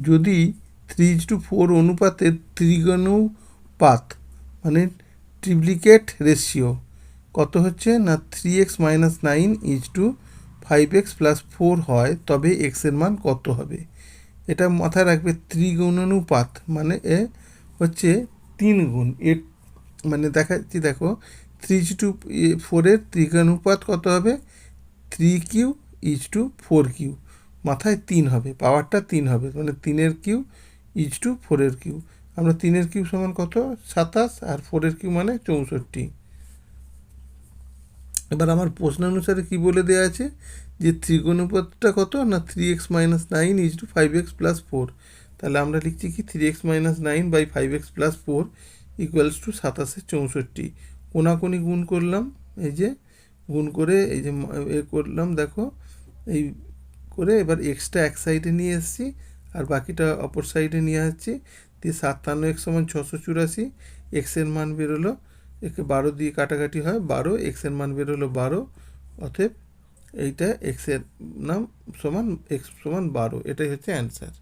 যদি 3:4 অনুপাতের ত্রিগুণানুপাত মানে ট্রিপ্লিকেট রেশিও কত হচ্ছে না 3x-9 5x+4 হয়, তবে এক্সের মান কত হবে? এটা মাথায় রাখবে। ত্রিগুণানুপাত মানে এ হচ্ছে 3 গুণ। এর মানে দেখাচ্ছি, দেখো 3:4 ত্রিগুণানুপাত কত হবে? 3q/4q, মাথায় 3 হবে, পাওয়ারটা 3 হবে, মানে 3-এর কিউ 4-এর কিউ। আমরা 3-এর কিউ সমান কত? 27, আর 4-এর কিউ মানে 64। এবার আমার প্রশ্ন অনুসারে কি বলে দেওয়া আছে যে ত্রিগুণানুপাতটা কত না 3x-9 5x+4। তাহলে আমরা লিখছি কি 3x-9/5x+4 = 27-64। কোনাকুনি গুণ করলাম, এই যে গুণ করে এই যে এ করলাম, দেখো এই করে এবার এক্সটা এক সাইডে নিয়ে এসেছি আর বাকিটা অপর সাইডে নিয়ে আসছি। দিয়ে 57x = 684। এক্সের মান বেরোলো, একে 12 দিয়ে কাটাকাটি হয় 12, এক্সের মান বেরোলো 12। অতএব এইটা এক্সের নাম সমান x = 12। এটাই হচ্ছে অ্যান্সার।